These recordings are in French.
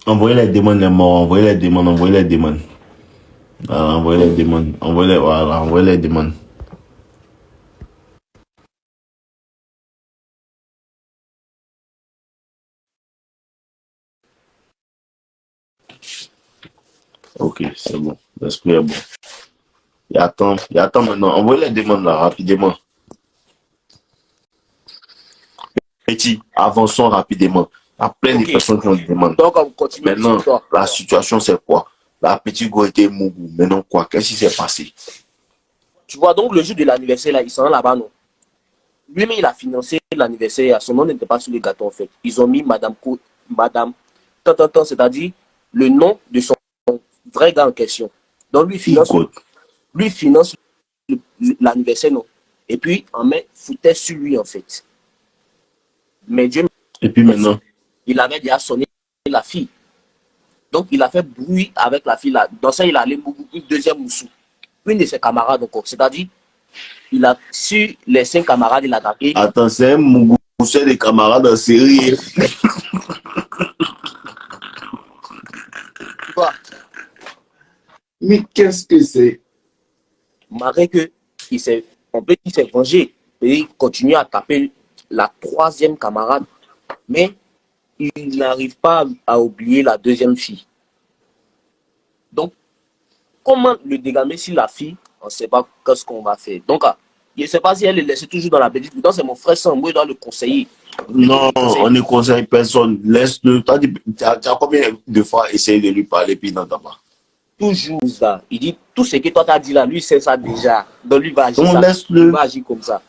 Envoyez les demandes, les morts. Envoyez les demandes, envoyez les demandes. Voilà, envoyez les demandes. Voilà, envoyez les demandes. Ok, c'est bon. L'esprit est bon. Il attend maintenant. Envoyez les demandes là, rapidement. Petit, avançons rapidement. Il y a plein de Ok. personnes qui ont des demandes. Donc, on continue Maintenant, l'histoire. la situation, c'est quoi? La petite go était mougou. Maintenant, quoi? Qu'est-ce qui s'est passé? Tu vois, donc, le jour de l'anniversaire, là, ils sont là-bas, non? Lui-même, il a financé l'anniversaire. Son nom n'était pas sur le gâteau, en fait. Ils ont mis Madame, c'est-à-dire le nom de son vrai gars en question. Donc, Écoute. lui finance l'anniversaire, non? Et puis, en met, foutait sur lui, en fait. Mais Dieu Et puis merci, maintenant, il avait déjà sonné la fille. Donc, il a fait bruit avec la fille là. Dans ça, il a allé une deuxième moussou. Une de ses camarades encore. C'est-à-dire, il a su les 5 camarades, il a dragué. attends, c'est un mougou, c'est des camarades en série. Tu vois, Mais qu'est-ce que c'est? malgré que on peut dire qu'il s'est vengé. Et il continue à taper la troisième camarade. Mais il n'arrive pas à oublier la deuxième fille. Donc, comment le dégamer si la fille, on ne sait pas qu'est-ce qu'on va faire. Donc, je ne sais pas si elle est laissée toujours dans la petite. Donc, c'est mon frère sans moi, il doit le conseiller. Non, on ne conseille personne. Laisse-le. Tu as combien de fois essayé de lui parler puis il n'entend pas? Toujours ça. Il dit tout ce que toi t'as dit là, lui sait ça déjà. Donc lui va agir Donc ça. Il laisse-le. va agir comme ça.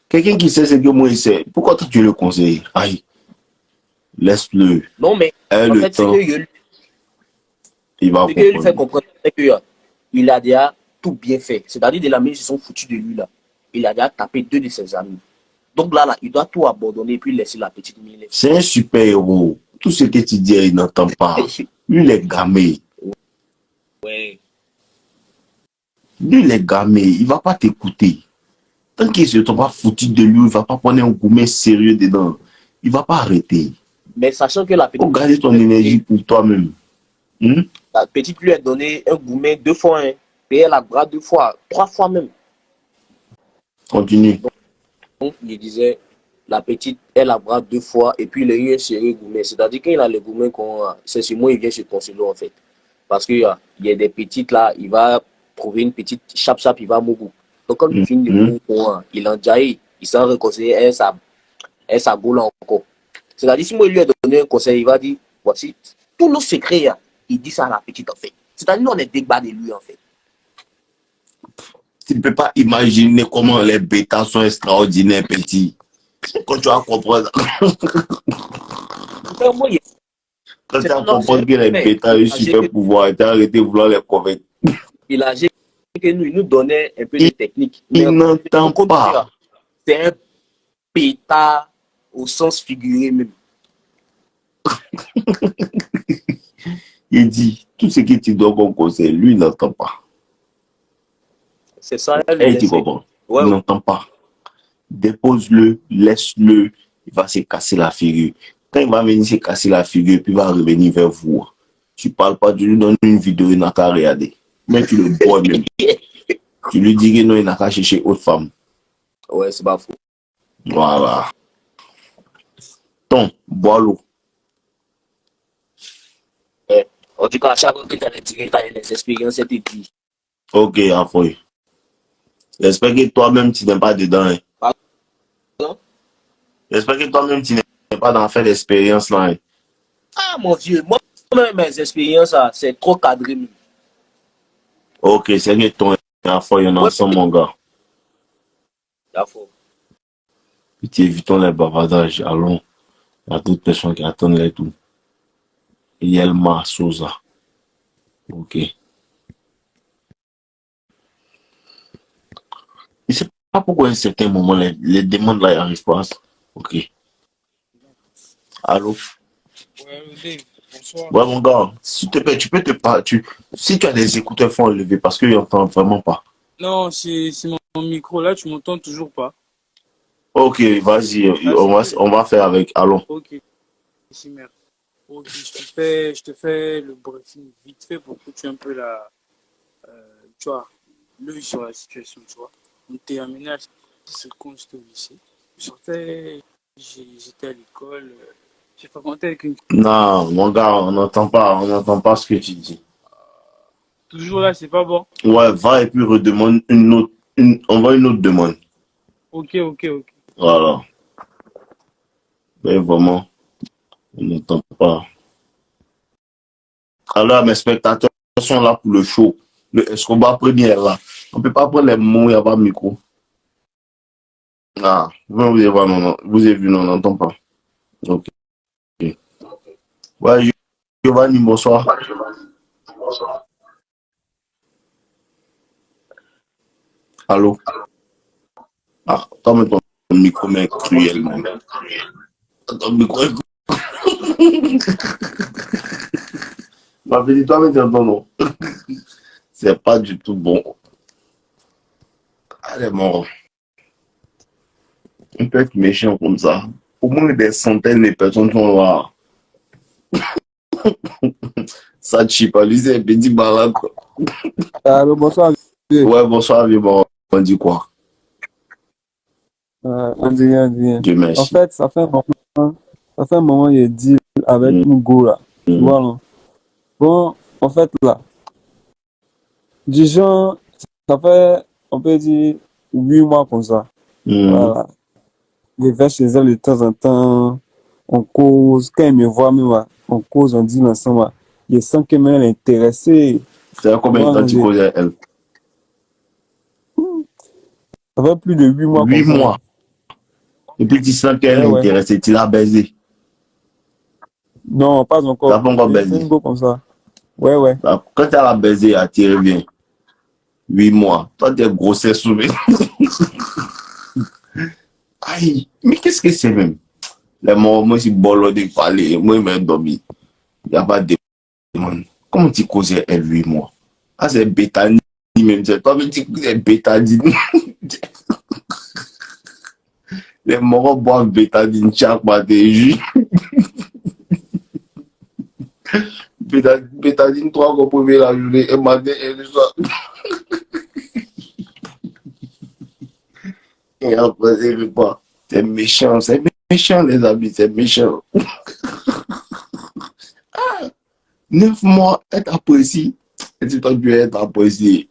Quelqu'un qui sait ce que moi il sait. Pourquoi toi tu le conseilles? Aïe, laisse-le. Non, mais Aie en le fait, temps, il va ce que je lui fais comprendre. comprendre, c'est que il a déjà tout bien fait. C'est-à-dire de la minute, ils se sont foutus de lui là. Il a déjà tapé 2 de ses amis. Donc là, il doit tout abandonner et puis laisser la petite Mille. C'est un super-héros. Tout ce que tu dis, il n'entend pas. Lui, il est gamé. Ouais. Lui, il est gamé. Il ne va pas t'écouter. Tant qu'il ne se pas foutu de lui, il ne va pas prendre un gourmet sérieux dedans. Il ne va pas arrêter. Mais sachant que la Il faut petite, garder ton énergie pour toi-même. Hmm? la petite lui a donné un gourmet 2 fois, hein. Et elle a bras 2 fois, 3 fois même. Continue. Donc, il disait, la petite, elle a bras 2 fois et puis il a eu un sérieux gourmet. C'est-à-dire qu'il a les gourmets c'est sur moi, il vient se consoler en fait. Parce qu'il y a des petites là, il va trouver une petite chap-chap, il va mourir. Donc, comme il finit de Hmm? mourir, il en jaillit, il s'en réconcilie, elle sa boule encore. C'est-à-dire, si moi, il lui ai donné un conseil, il va dire, voici, tous nos secrets, il dit ça à la petite en fait. C'est-à-dire, nous, on est débat de lui en fait. Tu ne peux pas imaginer comment les bêtas sont extraordinaires, petit. Quand tu vas comprendre, Donc, moi, quand tu c'est vas non, c'est comprendre que les un bêtas ont un super pouvoir, tu vas arrêter de vouloir les convaincre. il a âgé que nous, il nous donnait un peu de Il, technique. Mais il n'entend comme pas. c'est un pétard au sens figuré même. Il dit, tout ce que tu dois comme conseil, lui, il n'entend pas. C'est ça, elle le Et tu laissait. comprends? Ouais, Il n'entend pas. Dépose-le, laisse-le, il va se casser la figure. Quand il va venir se casser la figure, puis il va revenir vers vous. Tu ne parles pas, tu lui donnes une vidéo, il n'a qu'à regarder. Mais tu le bois même. Tu lui dis que non, il n'a qu'à chercher autre femme. ouais, c'est pas faux. Voilà. Ton, bois l'eau. Ouais. En tout cas, à chaque fois que tu as des expériences, c'était dit. Ok, Afoy. J'espère que toi-même, tu n'es pas dedans. Hein. Pardon? J'espère que toi-même, tu n'es pas dans faire l'expérience là. Hein. Ah, mon vieux, moi, mes expériences, c'est trop cadré. Ok, c'est que ton Afoy, on est Ouais, ensemble, mon gars. la faux. Puis évitons les bavardages. Allons. Il y a d'autres personnes qui attendent les tout. Yelma Souza. Ok. Je ne sais pas pourquoi à un certain moment, les demandes là n'arrivent pas. Ok. Allô? Ouais, Dave, bonsoir. Ouais, mon gars, s'il te plaît, tu peux te pas. Si tu as des écouteurs, il faut enlever parce que j'entends vraiment pas. Non, c'est mon micro là, tu m'entends toujours pas. Ok, vas-y, Là, c'est mieux. on va faire avec. Allons. Ok, c'est merci. Ok, je te fais le briefing vite fait pour que tu aies un peu tu vois, l'œil sur la situation, tu vois. On était amené à ce qu'on j'étais au lycée. Je sortais, j'étais à l'école, j'ai fréquenté avec une... Non, mon gars, on n'entend pas ce que tu dis. Toujours là, c'est pas bon. Ouais, va et puis redemande une autre, envoie une autre demande. Ok, ok, ok. Voilà. Mais vraiment, on n'entend pas. Alors, mes spectateurs sont là pour le show. Le Escobar première là. On peut pas prendre les mots, il n'y a pas de micro. Ah, vous avez vu, non, non. Vous avez vu, non, on n'entend pas. Ok. Ouais, Giovanni, bonsoir. Allô? Ah, toi, mais ton micro est cruel, man. Ton micro est Ma petite, toi, mais t'entends, non? C'est pas du tout bon. Elle est morte. On peut être méchant comme ça. Au moins des centaines de personnes sont là. Ça chip, lui, c'est un petit balade. Allô, bonsoir. Vieux. Ouais, bonsoir, vieux, bon, on dit quoi? On dit rien, on dit rien. Dieu En merci. fait, ça fait un moment, il dit avec Hugo là. Tu vois, non? Bon, en fait, là, du genre, ça fait, on peut dire, 8 mois comme ça. Voilà. Je vais chez elle de temps en temps, on cause, quand il me voit, même, là, on cause, on dit ensemble, là. Je sens que même elle est intéressée. C'est combien de temps tu connais elle? Ça fait plus de 8 mois 8 comme ça. mois. Et puis tu sens qu'elle est Ouais. intéressée, tu l'as baisé. Non, pas encore. T'as pas encore baisé. C'est une go comme ça. Ouais. Quand tu la baisé, tu reviens. 8 mois. Toi, t'es grossesse souvent. Aïe, mais qu'est-ce que c'est même? Les morts, moi, je suis bolo de parler. Moi, je m'ai dormi. Il n'y a pas de demande. Comment tu causais elle 8 mois? Ah, c'est bétanie même. C'est toi, mais tu c'est bétadine. Les morts boivent bétadine chaque matin. Bétadine 3 fois pour la journée. Et matin et le soir. Et après, c'est repas. C'est méchant, les amis, c'est méchant. 9 mois, être apprécié. Et tu dois dû être apprécié.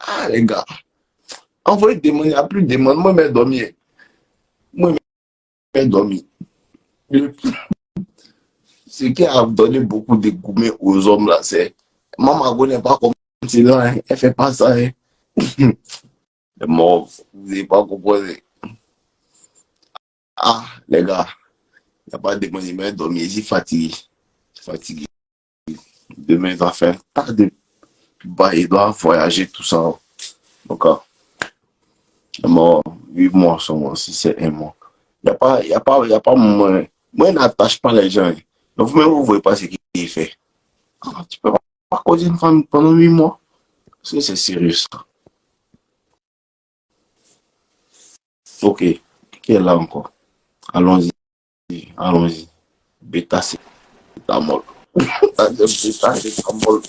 Ah, les gars. Envoyez des demandes, il n'y a plus de demandes. Moi, je dormir. Ce qui a donné beaucoup de gourmets aux hommes, là, c'est. Maman ne connaît pas comme c'est là, hein. Elle fait pas ça. Hein. Bon, vous n'avez pas compris. Ah, les gars, il n'y a pas de demande, je vais dormir. Je suis fatigué. Demain, il va faire tas de. Bah, il doit voyager, tout ça. Donc, bon, 8 mois seulement, si c'est 1 mois. Il n'y a pas moi, je n'attache pas les gens. Donc, vous-même, vous ne voyez pas ce qu'il fait. Ah, tu peux pas causer une femme pendant 8 mois. Parce que c'est sérieux, ça. Ok, qui est là encore? Allons-y. Bêta, c'est ta molle. Bêta, c'est ta molle.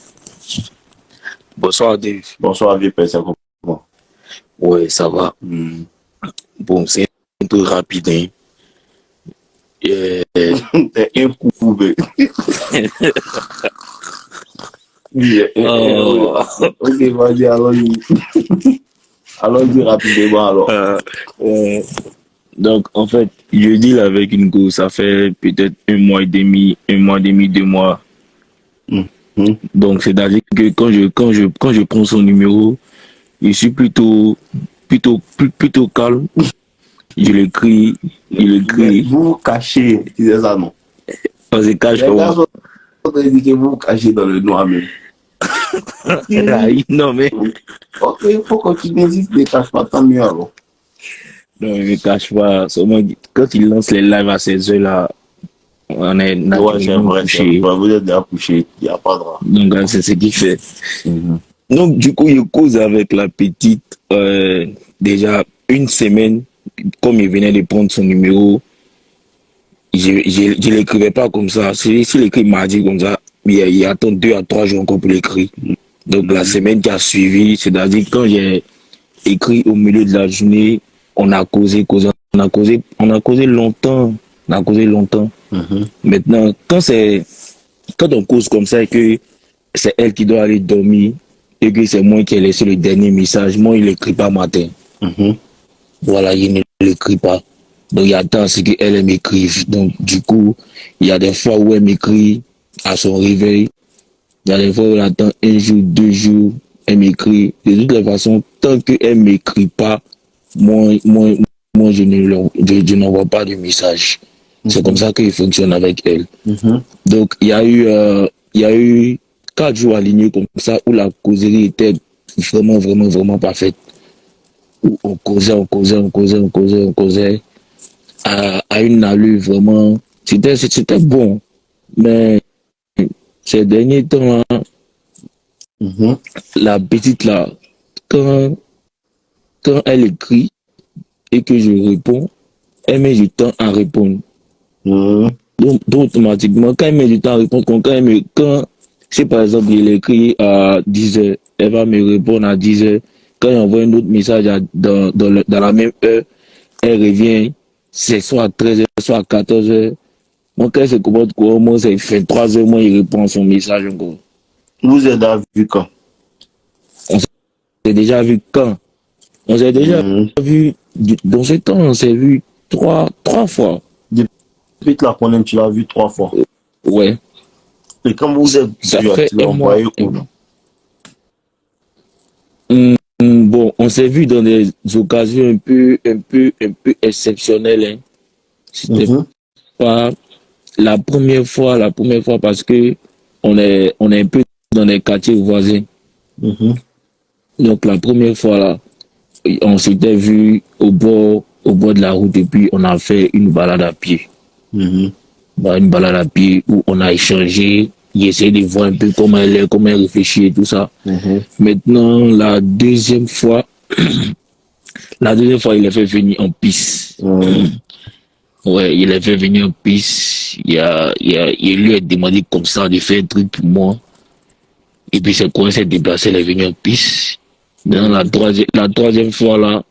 Bonsoir, Dave. Bonsoir, vieux père, c'est comment? Ouais, ça va. Bon, c'est un peu rapide. Hein. T'es un coup, bébé. Ok, vas-y, allons-y. Allons-y rapidement alors. Donc, en fait, je deal avec une go, ça fait peut-être 1 mois et demi, 2 mois. Donc, c'est-à-dire que quand je prends son numéro, je suis plutôt calme. Je l'écris. Vous vous cachez, c'est ça, non? On se cache Les gars comment? sont dit que vous vous cachez dans le noir même. Non, mais. Ok, il faut continuer. Si tu ne caches pas, tant mieux alors. Non, je ne cache pas. Seulement, quand il lance les lives à ces heures-là, on est naturellement couché. Vous êtes déjà couché, il n'y a pas de droit. Donc, c'est ce qu'il fait. Donc, du coup, je cause avec la petite déjà 1 semaine. comme il venait de prendre son numéro, je l'écrivais pas comme ça. S'il écrit mardi comme ça, il attend 2 à 3 jours encore pour l'écrire. Donc la semaine qui a suivi, c'est-à-dire quand j'ai écrit au milieu de la journée, on a causé, on a causé longtemps. On a causé longtemps. Maintenant, quand on cause comme ça et que c'est elle qui doit aller dormir et que c'est moi qui ai laissé le dernier message, moi, il n'écrit pas matin. Voilà, il ne l'écrit pas. Donc, il attend à ce qu'elle m'écrive. Donc, du coup, il y a des fois où elle m'écrit à son réveil. Il y a des fois où elle attend 1 jour, 2 jours, elle m'écrit. De toutes les façons, tant qu'elle ne m'écrit pas, moi, je n'envoie pas de message. C'est comme ça qu'il fonctionne avec elle. Donc, il y a eu 4 jours alignés comme ça où la causerie était vraiment, vraiment, vraiment parfaite. Où on causait à une allure vraiment. C'était bon. Mais ces derniers temps, la petite là, quand elle écrit et que je réponds, elle met du temps à répondre. Donc, automatiquement, quand elle met du temps à répondre, si par exemple il écrit à 10h, elle va me répondre à 10h. Quand il envoie un autre message dans la même heure, elle revient, c'est soit à 13h, soit à 14h. Moi, quand elle se comporte quoi, moi, ça fait 3h, moi, il répond à son message encore. Vous êtes vu quand? On s'est déjà vu quand? On s'est déjà vu, dans ce temps, on s'est vu trois fois. Depuis la première, tu l'as vu 3 fois. Ouais. Et quand vous êtes Ça vu, fait tu l'as envoyé où? Bon, on s'est vu dans des occasions un peu exceptionnelles. Hein. C'était pas la première fois parce que on est un peu dans les quartiers voisins. Donc la première fois là, on s'était vu au bord de la route et puis on a fait une balade à pied. Une balade à pied où on a échangé, il essayé de voir un peu comment elle est, comment elle réfléchit et tout ça. Maintenant, la deuxième fois, il a fait venir en piste. Ouais, il a fait venir en piste. Il lui a demandé comme ça de faire un truc pour moi. Et puis c'est quand il s'est déplacé, il est venu en piste. Dans la troisième fois là,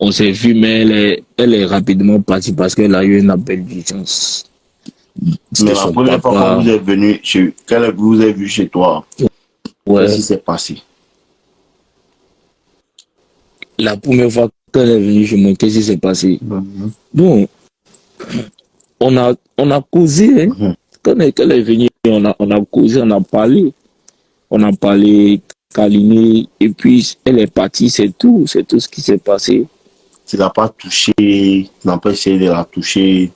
on s'est vu, mais elle est rapidement partie parce qu'elle a eu un appel d'urgence. Mais la première fois quand vous êtes venu, quand vous avez vu chez toi, qu'est-ce qui s'est passé? La première fois qu'elle est venue chez moi, qu'est-ce qui s'est passé? Bon, on a causé. Hein. Quand elle est venue, on a causé, on a parlé. On a parlé, câliné, et puis elle est partie, c'est tout ce qui s'est passé. Tu n'as pas touché, tu n'as pas essayé de la toucher.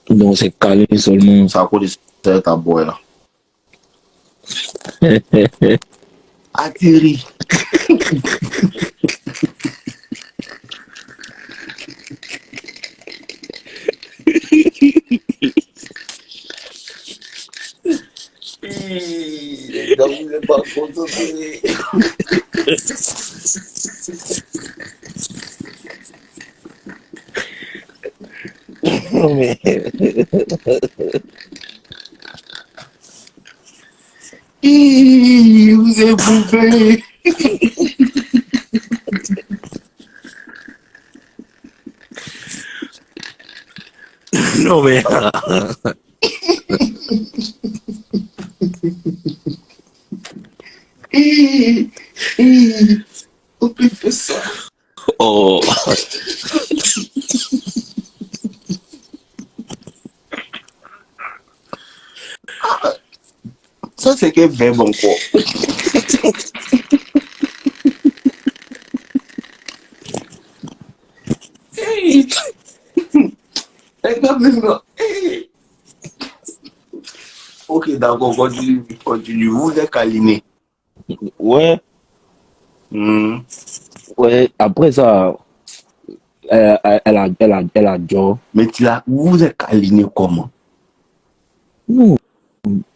Non, c'est câlin seulement. C'est à cause de ta boy là. Atterri. Les gars, vous n'êtes pas concentrés. Non mais... vous êtes bouffé. Non mais... On peut faire ça. Oh. Ça c'est qu'un verbe encore. Ok, d'accord, continue. Vous êtes câliné. Ouais. Ouais, après ça, elle a Joe. Mais vous êtes câliné comment? Non,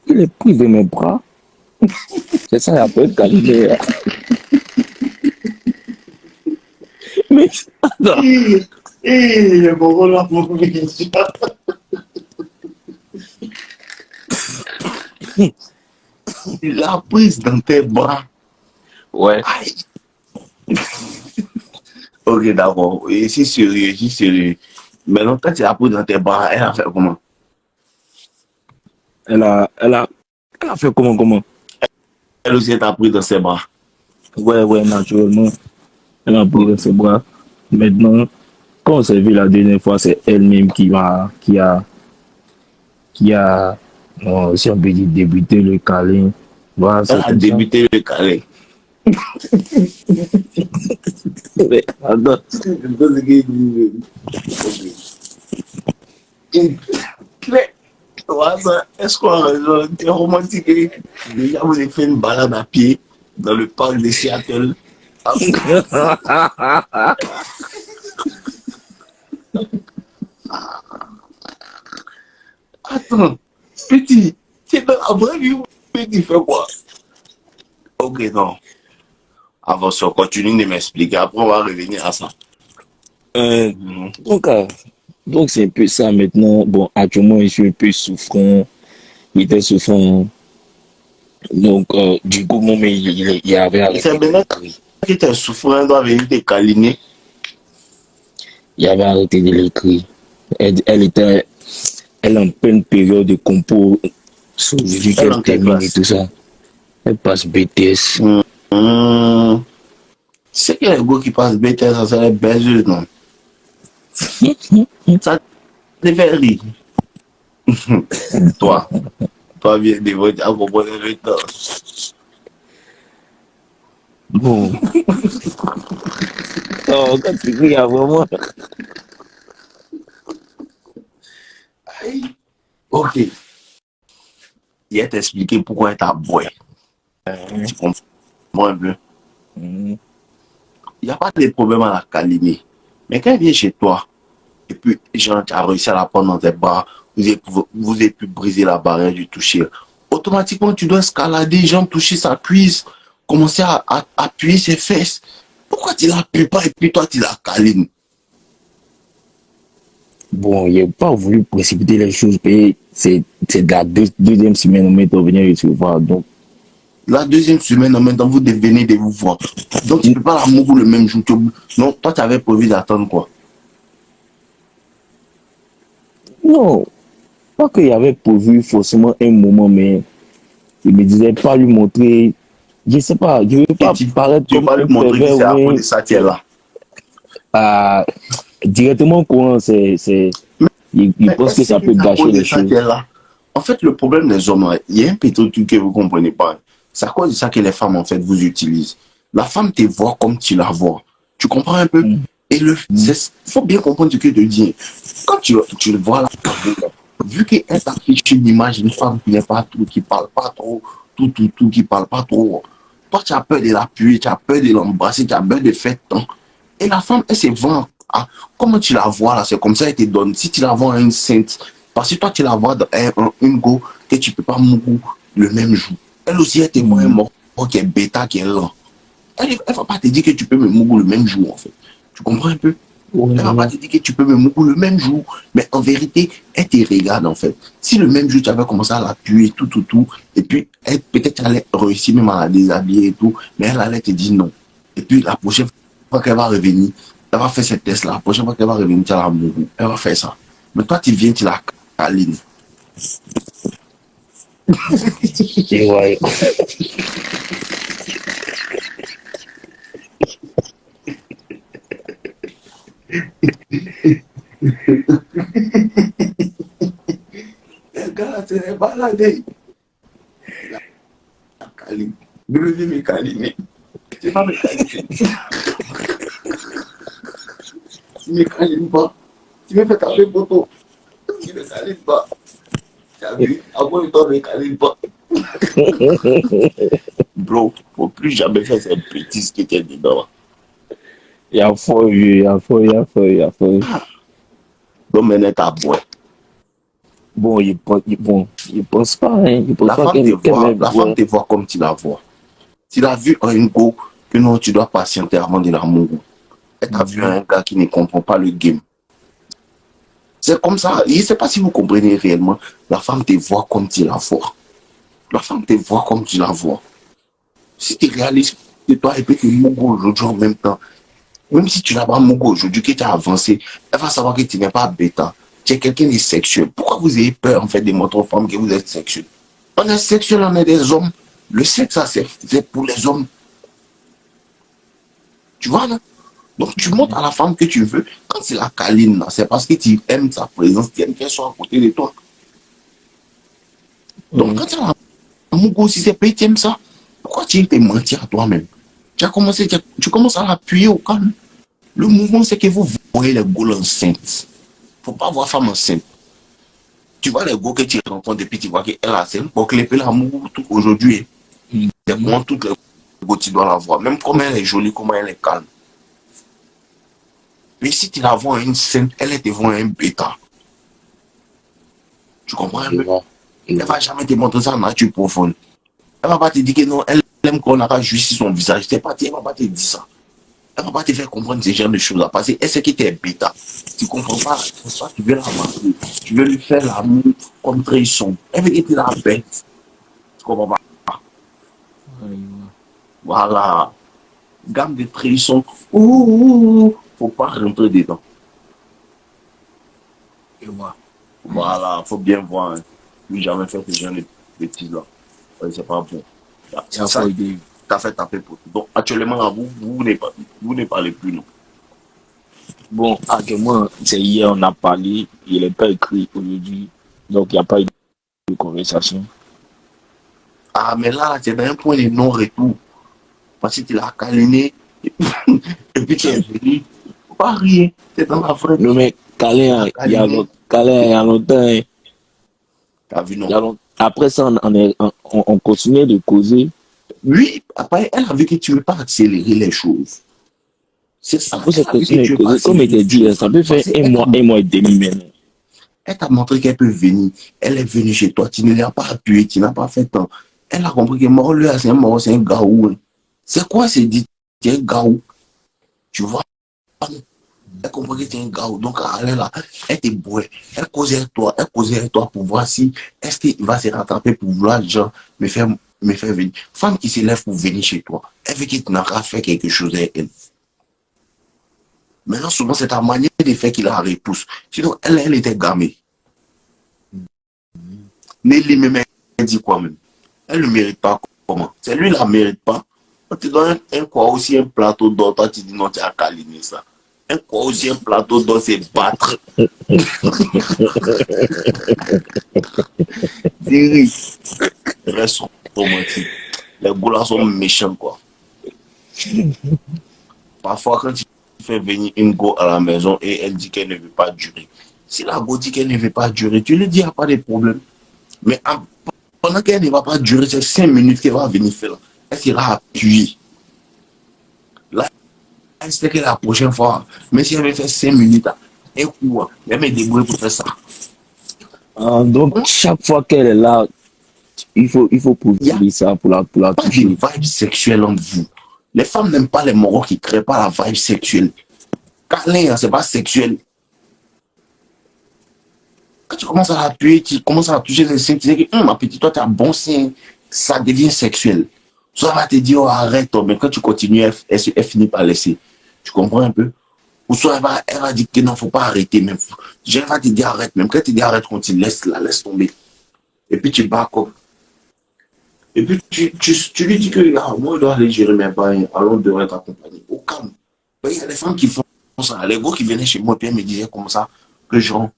il est pris de mes bras. C'est ça, après câliné. Mais attends. Eh, bon, là, pour la prise dans tes bras. Ouais. Aïe. Ok, d'accord. Et c'est sérieux, c'est sérieux. Maintenant, quand tu l'as pris dans tes bras, elle a fait comment? Elle a fait comment? Elle aussi t'a pris dans ses bras. Ouais, naturellement. Elle a pris dans ses bras. Maintenant, quand on s'est vu la dernière fois, c'est elle-même qui a, si on peut dire, débuté le câlin. Voilà, Elle c'est a comme ça. débuté le câlin. Ouais, attends. Est-ce qu'on a raison? T'es romantique. Déjà, vous avez fait une balade à pied dans le parc de Seattle. Attends, petit, tu es dans la vraie vie ou petit fait quoi? Ok, non. Avant ça, continue de m'expliquer. Après, on va revenir à ça. Donc, donc c'est un peu ça maintenant. Bon, actuellement, je suis un peu souffrant. Il était souffrant. Donc, du coup, mon mec, il avait arrêté C'est de maintenant l'écrire. que tu es souffrant, elle doit venir te câliner. Il avait arrêté de l'écrire. Elle est en pleine période de compo. Ça veut dire Elle est qu'elle en quelle termine et classe? tout ça. Elle passe BTS. Hum. C'est que les gars qui passent BTS, ça c'est les baiseuses, non? Ça te fait rire. Toi, viens de voter à propos de le temps. Bon. Oh, quand tu cries, vraiment. Aïe. Ok. Il a t'expliqué pourquoi elle t'a boy. Tu comprends un peu? Mhm. Il n'y a pas de problème à la câliner. Mais quand elle vient chez toi, et puis, genre, tu as réussi à la prendre dans tes bras, vous avez pu briser la barrière du toucher. Automatiquement, tu dois escalader, genre, toucher sa cuisse, commencer à appuyer ses fesses. Pourquoi tu l'appuies pas et puis toi, tu la câlines? Bon, il n'a pas voulu précipiter les choses. C'est de la deuxième semaine, on m'est revenu recevoir. Donc, La deuxième semaine, en même temps, vous venez de vous voir. Donc, tu ne peux pas la mourir le même jour. Non, toi, tu avais prévu d'attendre quoi? non, pas qu'il y avait prévu forcément un moment, mais il me disait pas lui montrer. Je sais pas, je veux Et pas paraître tu veux comme pas lui un montrer que pervers, c'est à cause mais de ça qu'elle est là. directement au courant, il Mais pense que est-ce ça que peut c'est à gâcher cause de les ça choses. qu'elle est là? En fait, le problème des hommes, hein, il y a un petit truc que vous ne comprenez pas. C'est à cause de ça que les femmes, en fait, vous utilisent. La femme te voit comme tu la vois. Tu comprends un peu? Et il faut bien comprendre ce que je te dis. Quand tu le vois là, vu qu'elle t'affiche une image d'une femme qui n'est pas tout, qui parle pas trop, tout, qui parle pas trop, toi, tu as peur de l'appuyer, tu as peur de l'embrasser, tu as peur de faire tant. Et la femme, elle se vend. Ah, comment tu la vois là, c'est comme ça, elle te donne. Si tu la vois à une sainte, parce que toi, tu la vois dans une go que tu peux pas mourir le même jour. Elle aussi, elle te voit un mort qui est bêta, qui est lent. Elle va pas te dire que tu peux me mourir le même jour, en fait. Tu comprends un peu? Elle va pas te dire que tu peux me mourir le même jour. Mais en vérité, elle te regarde, en fait. Si le même jour, tu avais commencé à la tuer, tout, et puis peut-être qu'elle allait réussir même à la déshabiller et tout, mais elle allait te dire non. Et puis la prochaine fois qu'elle va revenir, elle va faire cette test-là. La prochaine fois qu'elle va revenir, tu vas la mourir. Elle va faire ça. Mais toi, tu viens, tu la câlines. Et ouais. Le gars, tu n'es pas là, la câline. Bébé, me câliner. Tu vas me câliner. Tu me câlines pas. Tu me fais taper photo. Tu ne me câlines pas. Tu as vu? Avant le temps, ne me câline pas. Bro, faut plus jamais faire ces bêtises qui étaient dedans. Il y a fort, il y a fort. Donc maintenant, t'as boire. Bon, il pense pas, hein. Il pense La pas femme te voit, la femme ouais. te voit comme tu la vois. Tu l'as vu en une go que non, tu dois patienter avant de la mourir. Elle t'a vu un gars qui ne comprend pas le game. C'est comme ça. Je ne sais pas si vous comprenez réellement. La femme te voit comme tu la vois. La femme te voit comme tu la vois. Si tu réalises que toi et puis que Mogo aujourd'hui en même temps, même si tu n'as pas Mogo aujourd'hui, que tu as avancé, elle va savoir que tu n'es pas bêta. Tu es quelqu'un de sexuel. Pourquoi vous avez peur en fait de montrer aux femmes que vous êtes sexuel? On est sexuel, on est des hommes. Le sexe, ça, c'est pour les hommes. Tu vois, là? Donc, tu montres à la femme que tu veux. Quand c'est la câline, c'est parce que tu aimes sa présence, tu aimes qu'elle soit à côté de toi. Donc, quand tu as la Mogo, si c'est pas, tu aimes ça, pourquoi tu te mentir à toi-même? Tu commences à l'appuyer au calme. Le mouvement, c'est que vous voyez les goules enceintes. Faut pas voir femme enceinte. Tu vois les gars que tu rencontres et puis tu vois qu'elle est enceinte. Pour que les pelles l'amour aujourd'hui, c'est comment toutes les gars tu dois la voir. Même comment elle est jolie, comment elle est calme. Mais si tu la vois une sainte, elle est devant un bêta. Tu comprends un peu? Elle ne va jamais te montrer sa nature profonde. Elle ne va pas te dire que non, elle aime qu'on a juste son visage. C'est pas, elle ne va pas te dire ça. Elle ne va pas te faire comprendre ce genre de choses-là. Parce qu'elle sait que tu es bêta. Tu ne comprends pas. C'est ça, tu veux la marier. Tu veux lui faire l'amour comme trahison. Elle veut que tu la bête. Tu comprends pas? Voilà. Gamme de trahison. Ouh, faut pas rentrer dedans. Je vois. Voilà, faut bien voir. Hein. Plus jamais faire ce genre de bêtises-là. Ouais, c'est pas bon. Ça Ça, faut aider. t'as fait taper pour tout. Donc, actuellement, là, vous ne parlez plus, non. Bon, actuellement, c'est hier, on a parlé, il n'est pas écrit aujourd'hui, donc il n'y a pas eu de conversation. Ah, mais là, c'est dans un point de non-retour. Parce que tu l'as câliné, et puis tu es venu. Faut pas rien. C'est dans la vraie Le vie. mec, Câlin, il y a longtemps, hein, T'as vu, non? il y a longtemps. Après ça, on continuait de causer. Oui, après, elle a vu que tu ne veux pas accélérer les choses. C'est ça. Après, Elle ça a vu que continue de tu veux pas causer. Comme il accélérer était les dit, choses. ça peut faire Parce qu'elle un mois et demi maintenant. elle t'a montré qu'elle peut venir. Elle est venue chez toi. Tu ne l'as pas appuyé. Tu n'as pas fait tant. Elle a compris que mort, lui, c'est un gaou. Hein. C'est quoi, c'est dit? Tu es un gaou. Tu vois? Elle comprend que tu es un gaou. Donc, elle est là. Elle te boit. Elle causait avec toi. Elle causait avec toi pour voir si est-ce qu'il va se rattraper pour vouloir, genre, me faire venir. Femme qui se lève pour venir chez toi. Elle veut que tu n'as qu'à faire quelque chose avec elle. Maintenant, souvent, c'est ta manière de faire qui la repousse. Sinon, elle était gamée. Nelly même, elle dit quoi même? Elle ne le mérite pas. Comment? C'est lui qui ne la mérite pas. On te donne un quoi aussi, un plateau d'or. Toi, tu dis non, tu as câliné ça. Un quoi aussi, un plateau d'or, c'est battre. Thierry, reste romantique. Les gars sont méchants, quoi. Parfois, quand tu fais venir une go à la maison et elle dit qu'elle ne veut pas durer. Si la go dit qu'elle ne veut pas durer, tu lui dis, il n'y a pas de problème. Mais pendant qu'elle ne va pas durer, c'est 5 minutes qu'elle va venir faire. Elle sera appuyée. Là, elle sait que la prochaine fois, mais si elle veut faire 5 minutes, un coup, elle me débrouille pour faire ça. Donc, chaque fois qu'elle est là, il faut poser ça pour la Pas toucher. une vibe sexuelle entre vous. Les femmes n'aiment pas les morons qui ne créent pas la vibe sexuelle. Câlin, c'est pas sexuel. Quand tu commences à l'appuyer, tu commences à toucher les seins, tu dis que ma petite, toi, tu as un bon sein, ça devient sexuel. Soit elle va te dire, oh, arrête, mais quand tu continues, elle finit par laisser. Tu comprends un peu? Ou soit elle va dire que non, faut pas arrêter. Même. Elle va te dire arrête. Même quand tu dis arrête, continue, laisse tomber. Et puis tu bats comme. Et puis tu lui dis que ah, moi, je dois aller gérer mes bains, alors je devrais t'accompagner. Au calme. Il y a des femmes qui font ça. Les gars qui venaient chez moi, puis elles me disaient comme ça, que genre,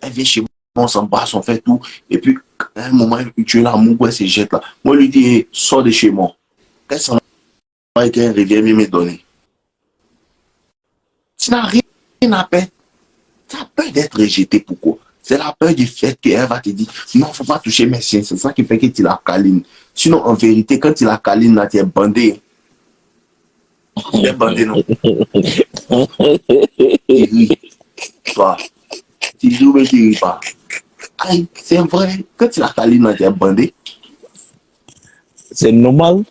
elle vient chez moi, on s'embrasse, on fait tout. Et puis, à un moment, tu es là, mon elle se jette là. Moi, je lui dis, sors de chez moi. Qu'elle s'en va et qu'elle revient me donner. Tu n'as rien à perdre. Tu as peur d'être rejeté. Pourquoi? C'est la peur du fait qu'elle va te dire, non, il ne faut pas toucher mes chiens. C'est ça qui fait que tu la câlines. Sinon, en vérité, quand tu la câlines, là, tu es bandé. Tu es bandé, non? Tu ris. Toi. Tu ris ou bien tu ris pas. Aïe, c'est vrai. Quand tu la câlines, là, tu es bandé. C'est normal.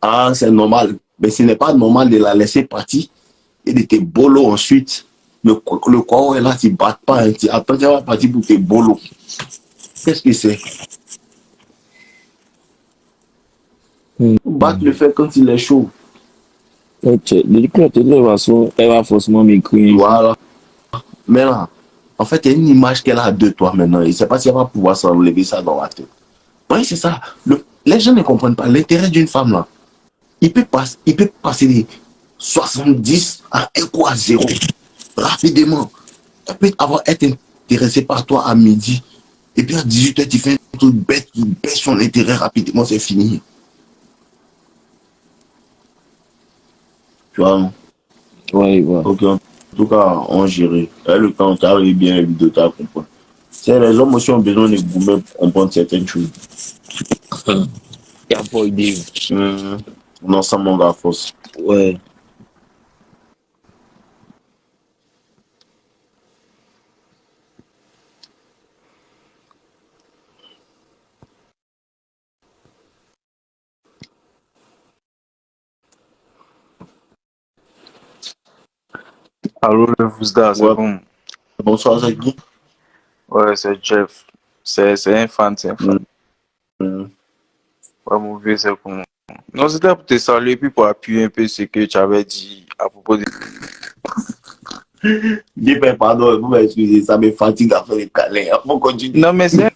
Ah, c'est normal. Mais ce n'est pas normal de la laisser partir et de te bolo ensuite. Le corps est là, tu ne battes pas. Hein, attends, tu vas partir pour tes bolos. Qu'est-ce que c'est? Battre le fait quand il est chaud. Ok, de toute façon, elle va forcément m'écrire. Voilà. Mais là, en fait, il y a une image qu'elle a de toi maintenant. Je ne sais pas si elle va pouvoir s'enlever ça dans la tête. Oui, c'est ça. Les gens ne comprennent pas l'intérêt d'une femme là. Il peut passer de 70 à 1 coup à 0 rapidement. Elle peut être intéressée par toi à midi. Et puis à 18h, tu fais un truc bête, tu baisses son intérêt rapidement, c'est fini. Tu vois, non? Ouais, ouais. Ok, en tout cas, on gérait. Et le temps, tu arrives bien les vidéos, tu vas comprendre. C'est les hommes aussi ont besoin de gourmets pour comprendre certaines choses. Il n'y a pas idée. On ensemble, on va force. Ouais. Allô, le Fousda, c'est Ouais. bon? Bonsoir, Zaki. Ouais, c'est Jeff. C'est un fan, c'est un fan. Mm. Ouais, mon vieux, c'est bon. Non, c'était pour te saluer, puis pour appuyer un peu ce que tu avais dit à propos de... Pardon, vous m'excusez, ça me fatigue à faire les câlins. Faut continuer. Non, mais c'est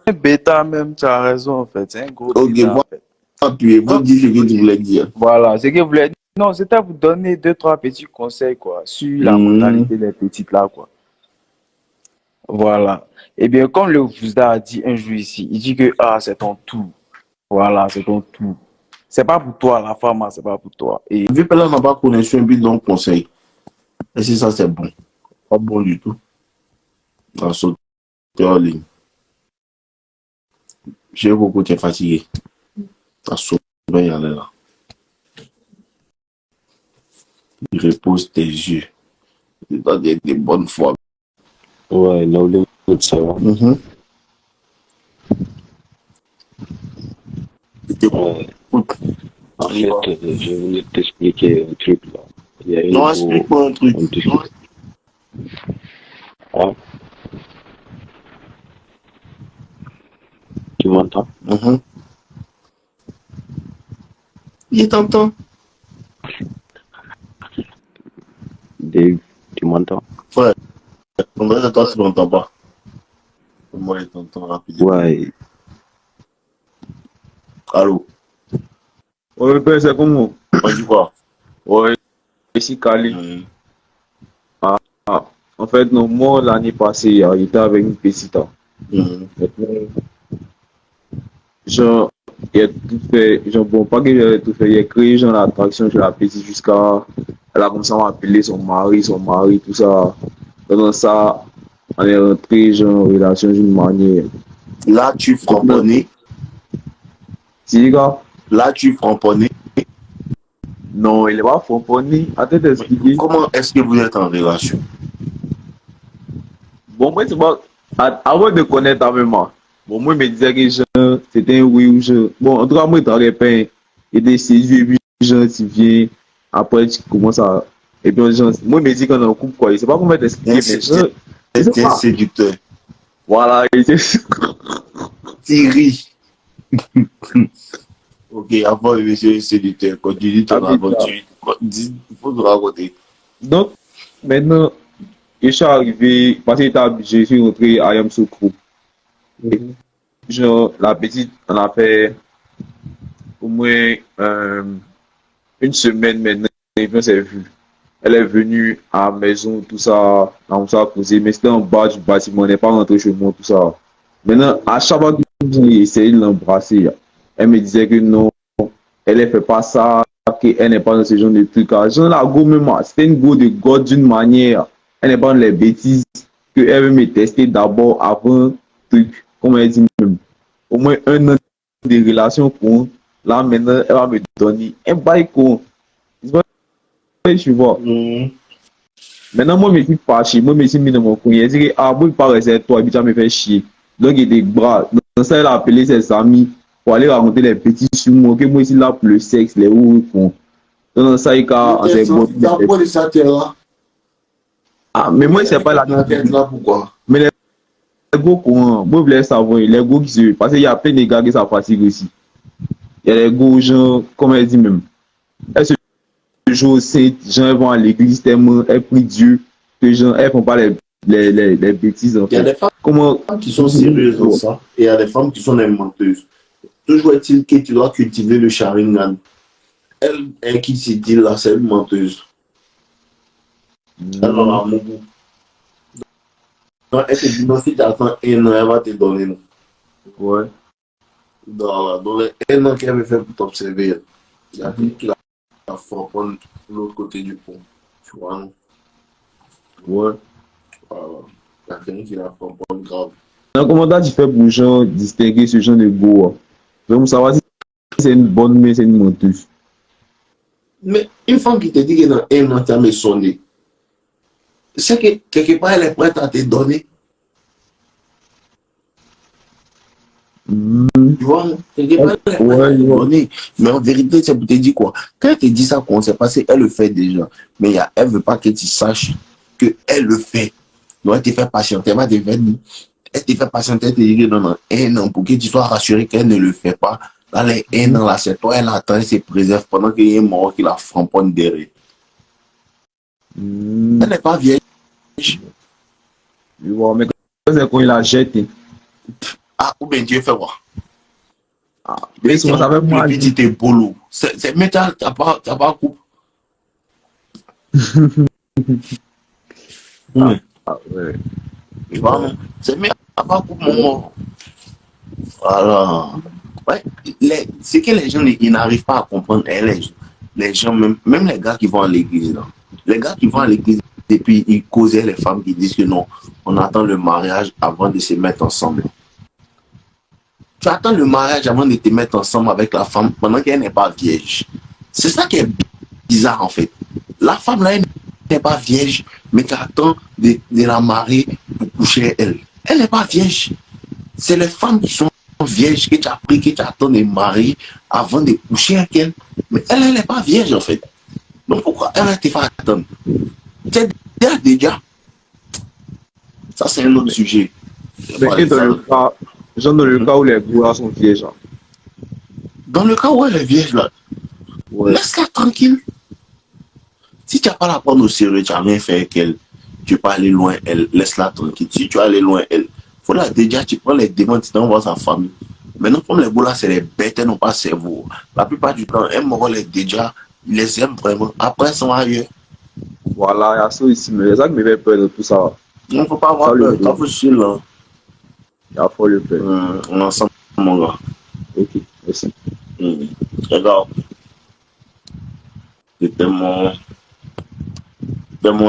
un bêta même, tu as raison, en fait. C'est un gros Ok, bêta, en fait. appuyer, vous dites ce que tu voulais dire. Voilà, ce que je voulais dire. Non, c'était pour donner 2-3 petits conseils, quoi, sur la mentalité des petites là, quoi. Voilà. Eh bien, comme le Fousda a dit un jour ici, il dit que, c'est ton tout. Voilà, c'est ton tout. C'est pas pour toi, la femme, c'est pas pour toi. Et Vu que là, on n'a pas connu un but, donc conseil. Et si ça, c'est bon. Pas bon du tout. On va sauter en ligne. J'ai beaucoup, tu es fatigué. Ça saute, il y en a là. Il repose tes yeux. Il doit être de bonne foi. Ouais, là où les autres, ça va. Ouais. En fait, je voulais t'expliquer un truc là. Il y a une Non, explique-moi un truc. Ah. Tu m'entends? Il t'entend. Dave, tu m'entends? Frère, on dirait que toi, tu ne m'entends pas. Moi, je t'entends rapidement. Ouais. Allô? Ouais, père, c'est comment? On dit quoi? Ouais, ici Kali. En fait, non, moi, l'année passée, j'étais avec une petite. Maintenant, genre, il a tout fait, genre, bon, pas que j'ai tout fait, il a créé, genre, l'attraction chez la petite jusqu'à, elle a commencé à m'appeler son mari, tout ça. Pendant ça, on est rentré, genre, en relation d'une manière. Là, tu framponnais. Si, gars? Là, tu framponnais. Non, il est pas framponné. Attends d'expliquer. Comment est-ce que vous êtes en relation? Bon, moi, c'est pas. Avant de connaître ta maman, bon, moi, je me disais que genre, c'était un oui ou je. Bon, en tout cas, moi, je travaillais pas. Et des séduits, et puis, genre, tu viens. Après, tu commences à. Et puis, genre, moi, je me dis qu'on est en couple, quoi. Je sais pas comment t'expliquer, mais genre. C'est un séducteur. Voilà, il était. Thierry. Ok, avant de monsieur séducteur, continue ton aventure. Il faut nous raconter. Donc, maintenant, je suis arrivé, parce que je suis rentré à Yamsoukro. Genre, la petite, on a fait au moins une semaine maintenant, et puis on s'est vu. Elle est venue à la maison, tout ça, on s'est posé, mais c'était en bas du bâtiment, on n'est pas rentré chez moi, tout ça. Maintenant, à chaque fois que j'ai essayé de l'embrasser, elle me disait que non, elle ne fait pas ça, qu'elle n'est pas dans ce genre de trucs. Genre, la go, même, c'était une go de God d'une manière. Elle n'est pas dans les bêtises, qu'elle veut me tester d'abord avant truc, comme elle dit même. Au moins 1 an de relation con. Là, maintenant, elle va me donner un bail con. Tu vois. Maintenant, moi, je me suis fâché. Moi, je me suis mis dans mon coin. Elle dit que, moi, je parle de toi, et puis tu me fais chier. Donc, il était bras. Dans ça, elle a appelé ses amis pour aller raconter les petits sur moi, que moi, ici, là, pour le sexe, les ou con. Dans ça, il a. T'as pas de ça, t'es là. Ah, mais moi, c'est pas la La tête là, pourquoi? Mais les gars, comment? Moi, je voulais savoir, les gars qui se. Parce qu'il y a plein de gars qui ça fatigue aussi. Il y a les gars, gens, comme elle dit même. Elles se jouent au saint, gens vont à l'église tellement, elles prient Dieu, que gens, elles font pas les bêtises en Il y a fait. des femmes Comment? qui sont sérieuses dans ça, et il y a des femmes qui sont des menteuses. Toujours est-il que tu dois cultiver le Sharingan. Elle qui se dit là, c'est une menteuse. Elle en a beaucoup. Donc, elle te dit, non, si tu attends un an, elle va te donner. Non. Ouais. Dans les un an qu'elle avait fait pour t'observer, il y a quelqu'un qui l'a fait prendre de l'autre côté du pont. Tu vois, non? Ouais. Voilà. Il y a quelqu'un qui l'a fait prendre grave. Donc, comment tu fais pour gens distinguer ce genre de go? Donc, savoir si c'est une bonne mais c'est une menteuse. Mais une femme qui te dit que dans un an, tu as sonné, c'est que quelque part, elle est prête à te donner. Tu vois, quelque part, elle est prête à te donner. Mais en vérité, c'est pour te dire quoi? Quand elle te dit ça, qu'on sait pas, c'est elle le fait déjà. Mais elle ne veut pas que tu saches qu'elle le fait. Donc, elle te fait patienter. Elle va te faire, elle te fait patienter, elle te dit que dans un an, pour que tu sois rassuré qu'elle ne le fait pas. Dans les un an, là, c'est toi, elle attend, elle se préserve pendant qu'il y a un mort qui la framponne derrière. Elle n'est pas vieille. Mais c'est quand il a jeté. Ah, ou bien Dieu fait quoi? Ah, mais si on savait moi. Le petit boulot. C'est métal, t'as pas coupe. Ah, ouais. Tu vois, non? C'est métal, t'as pas coupe, mon mort. Voilà. Ouais. C'est que les gens, ils n'arrivent pas à comprendre. Les gens, même les gars qui vont à l'église, là. Les gars qui vont à l'église, et puis ils causaient les femmes qui disent que non, on attend le mariage avant de se mettre ensemble. Tu attends le mariage avant de te mettre ensemble avec la femme pendant qu'elle n'est pas vierge. C'est ça qui est bizarre en fait. La femme là, elle n'est pas vierge, mais tu attends de la marier pour coucher elle. Elle n'est pas vierge. C'est les femmes qui sont vierges que tu as pris, que tu attends de marier avant de coucher avec elle. Mais elle n'est pas vierge en fait. Donc pourquoi elle te fait attendre? C'est déjà. Ça c'est un autre sujet. Mais dans le cas, genre dans le cas où les gars sont vierges. Dans le cas où elle est vierge là, ouais. Laisse-la tranquille. Si tu n'as pas la prendre au sérieux, tu n'as rien fait avec elle, tu peux aller loin, elle, laisse-la tranquille. Si tu vas aller loin, elle, faut la déjà, tu prends les démons, tu t'envoies sa famille. Maintenant, comme les gars, c'est les bêtes, elles n'ont pas cerveau. La plupart du temps, elles m'auront les déjà, ils les aiment vraiment. Après, elles sont ailleurs. Voilà, il y a ça ici, mais ça qui me fait peur de tout ça. Il ne faut pas avoir peur, ça faut chier là. Il y a pas le peur. On est ensemble, mon gars. Ok, merci. Regarde. C'était mon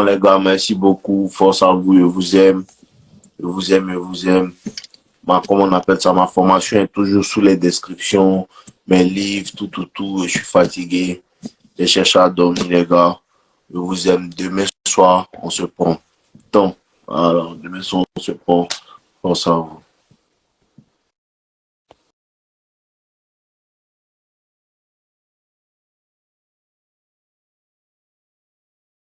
les gars, merci beaucoup. Force à vous, je vous aime. Je vous aime, je vous aime. Comment on appelle ça, ma formation est toujours sous les descriptions. Mes livres, tout. Je suis fatigué. Je cherche à dormir, les gars. Je vous aime. Demain soir, on se prend. Donc, alors, demain soir, on se prend. Force à vous.